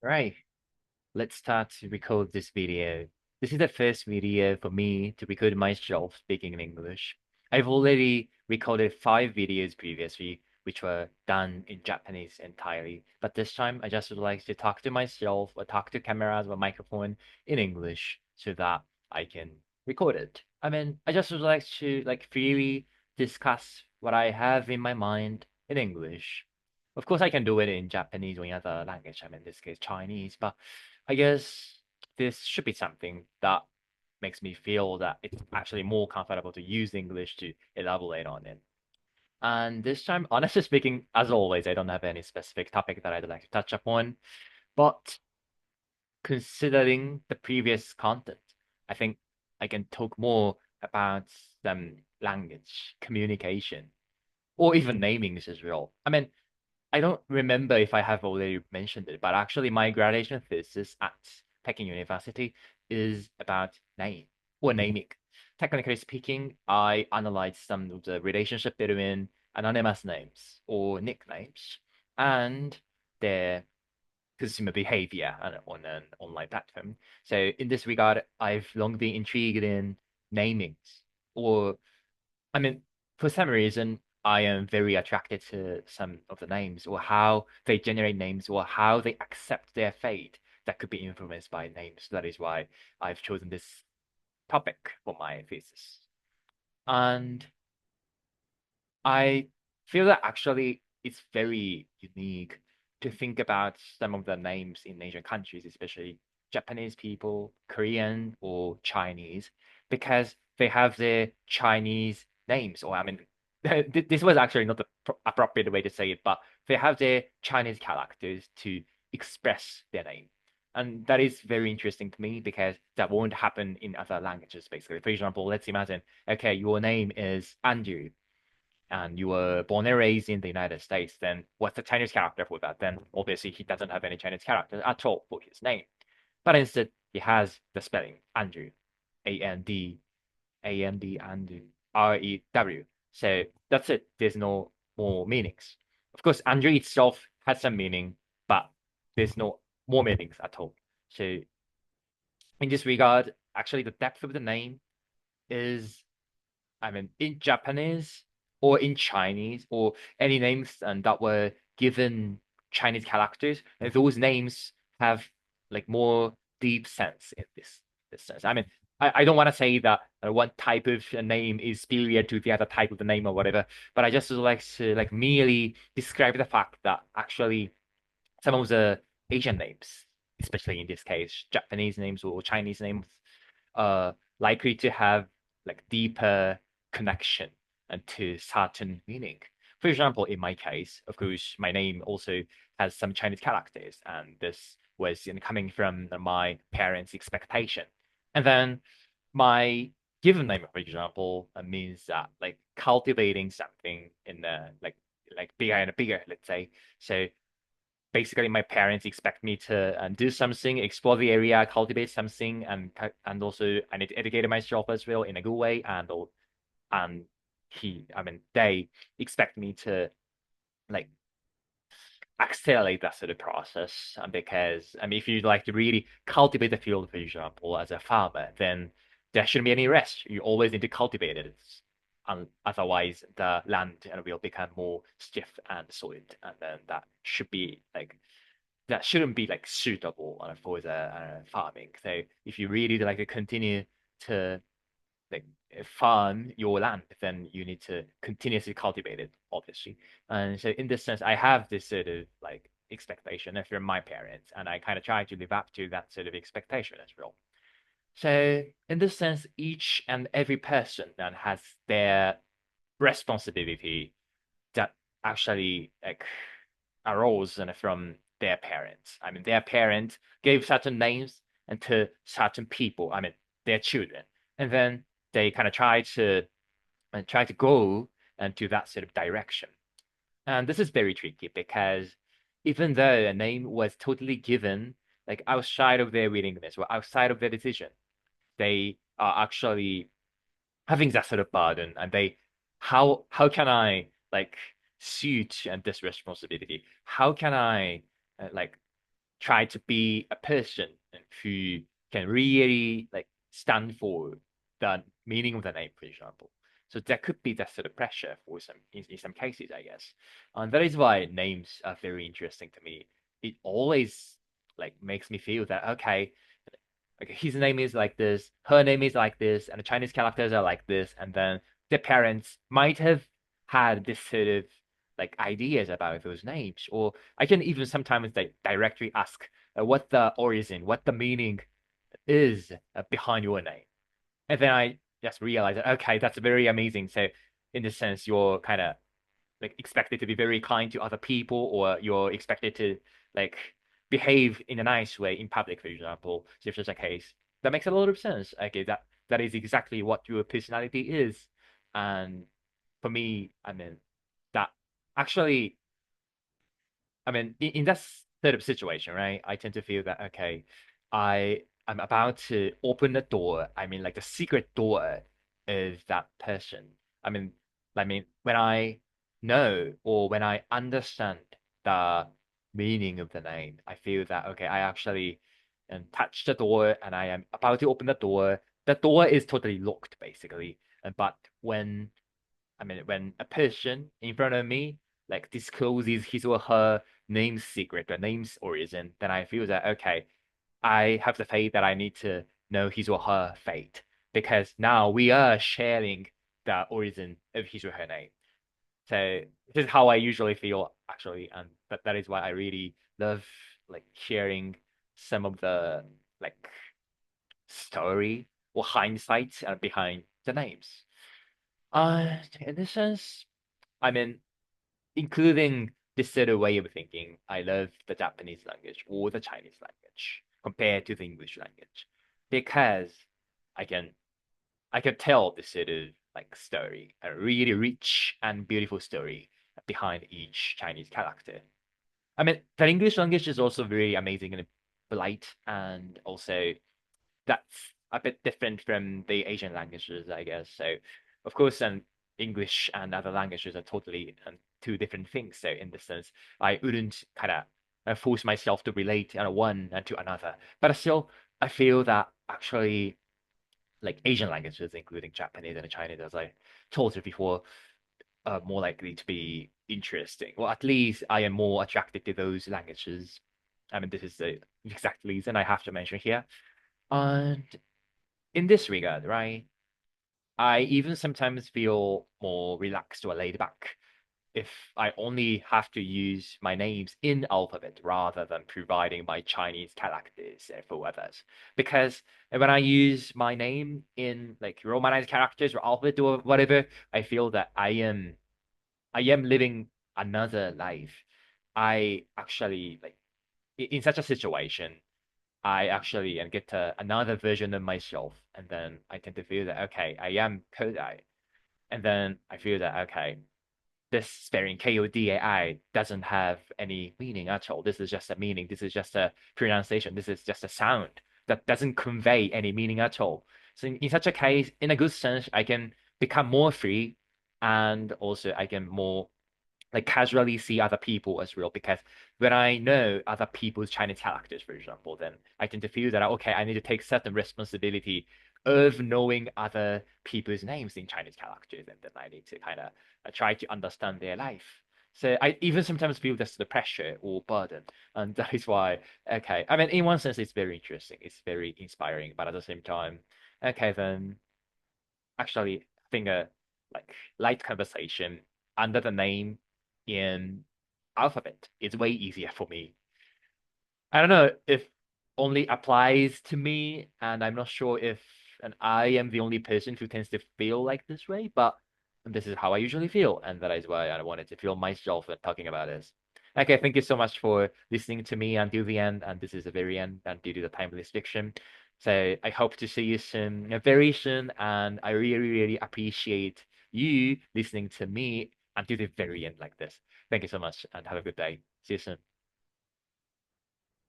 Right, let's start to record this video. This is the first video for me to record myself speaking in English. I've already recorded 5 videos previously, which were done in Japanese entirely. But this time, I just would like to talk to myself or talk to cameras or microphone in English so that I can record it. I just would like to freely discuss what I have in my mind in English. Of course, I can do it in Japanese or in other language. In this case, Chinese. But I guess this should be something that makes me feel that it's actually more comfortable to use English to elaborate on it. And this time, honestly speaking, as always, I don't have any specific topic that I'd like to touch upon. But considering the previous content, I think I can talk more about some language, communication, or even namings as well. I don't remember if I have already mentioned it, but actually my graduation thesis at Peking University is about name or naming. Technically speaking, I analyzed some of the relationship between anonymous names or nicknames and their consumer behavior on an online platform. So in this regard, I've long been intrigued in namings or I mean, for some reason, I am very attracted to some of the names or how they generate names or how they accept their fate that could be influenced by names. That is why I've chosen this topic for my thesis. And I feel that actually it's very unique to think about some of the names in Asian countries, especially Japanese people, Korean, or Chinese, because they have their Chinese names. This was actually not the appropriate way to say it, but they have their Chinese characters to express their name. And that is very interesting to me because that won't happen in other languages, basically. For example, let's imagine, okay, your name is Andrew and you were born and raised in the United States, then what's the Chinese character for that? Then obviously he doesn't have any Chinese character at all for his name. But instead, he has the spelling Andrew, A-N-D, A-N-D, Andrew, R-E-W. So that's it. There's no more meanings. Of course, Andrew itself has some meaning, but there's no more meanings at all. So in this regard, actually the depth of the name is in Japanese or in Chinese or any names that were given Chinese characters, those names have like more deep sense in this sense. I don't want to say that one type of a name is superior to the other type of the name or whatever, but I just would like to merely describe the fact that actually some of the Asian names, especially in this case, Japanese names or Chinese names, likely to have like deeper connection and to certain meaning. For example, in my case, of course, my name also has some Chinese characters, and this was coming from my parents' expectation. And then my given name, for example, means that like cultivating something in the bigger and bigger, let's say. So basically my parents expect me to do something, explore the area, cultivate something, and also I need to educate myself as well in a good way. And they expect me to like accelerate that sort of process. And because if you like to really cultivate the field, for example, as a farmer, then there shouldn't be any rest. You always need to cultivate it. And otherwise, the land will become more stiff and solid, and then that shouldn't be like suitable for the farming. So if you really like to continue to like farm your land, then you need to continuously cultivate it, obviously. And so in this sense, I have this sort of like expectation from my parents, and I kind of try to live up to that sort of expectation as well. So in this sense, each and every person then has their responsibility that actually like arose from their parents. Their parents gave certain names and to certain people. Their children, and then they kind of try to go into that sort of direction. And this is very tricky because even though a name was totally given, like outside of their willingness or outside of their decision, they are actually having that sort of burden, and they how can I like suit and this responsibility? How can I like try to be a person who can really like stand for the meaning of the name, for example. So there could be that sort of pressure for some in some cases, I guess. And that is why names are very interesting to me. It always like makes me feel that okay, his name is like this, her name is like this, and the Chinese characters are like this, and then their parents might have had this sort of like ideas about those names, or I can even sometimes like directly ask what the origin, what the meaning is behind your name, and then I just realize that okay, that's very amazing. So in this sense, you're kind of like expected to be very kind to other people, or you're expected to like behave in a nice way in public, for example. So if there's a case, that makes a lot of sense. Okay, that is exactly what your personality is. And for me, I mean, that actually in that sort of situation, right? I tend to feel that okay, I'm about to open the door. I mean, like the secret door of that person. I mean, when I know or when I understand the meaning of the name, I feel that okay, I actually touch the door and I am about to open the door. The door is totally locked, basically. But when a person in front of me like discloses his or her name's secret or name's origin, then I feel that okay, I have the faith that I need to know his or her fate because now we are sharing the origin of his or her name. So this is how I usually feel actually, and that is why I really love like sharing some of the like story or hindsight behind the names. In this sense, I mean, including this sort of way of thinking, I love the Japanese language or the Chinese language compared to the English language because I can I can tell this sort of like story, a really rich and beautiful story behind each Chinese character. I mean, the English language is also very amazing and polite, and also that's a bit different from the Asian languages, I guess. So, of course, English and other languages are totally two different things. So, in this sense, I wouldn't kind of force myself to relate one and to another. But still, I feel that actually, like Asian languages, including Japanese and Chinese, as I told you before, are more likely to be interesting. Well, at least I am more attracted to those languages. I mean, this is the exact reason I have to mention here. And in this regard, right, I even sometimes feel more relaxed or laid back if I only have to use my names in alphabet rather than providing my Chinese characters for others. Because when I use my name in like Romanized characters or alphabet or whatever, I feel that I am living another life. I actually like in such a situation, I actually and get another version of myself, and then I tend to feel that okay, I am Kodai, and then I feel that okay, this spelling Kodai doesn't have any meaning at all. This is just a meaning. This is just a pronunciation. This is just a sound that doesn't convey any meaning at all. So in such a case, in a good sense, I can become more free, and also I can more like casually see other people as real because when I know other people's Chinese characters, for example, then I tend to feel that okay, I need to take certain responsibility of knowing other people's names in Chinese characters, and then I need to kind of try to understand their life. So I even sometimes feel this the pressure or burden, and that is why okay. I mean, in one sense, it's very interesting, it's very inspiring, but at the same time, okay, then actually I think a like light conversation under the name in alphabet is way easier for me. I don't know if only applies to me, and I'm not sure if and I am the only person who tends to feel like this way, but this is how I usually feel, and that is why I wanted to feel myself when talking about this. Okay, thank you so much for listening to me until the end, and this is the very end, and due to the time restriction. So I hope to see you soon, very soon, and I really, really appreciate you listening to me until the very end like this. Thank you so much, and have a good day. See you soon.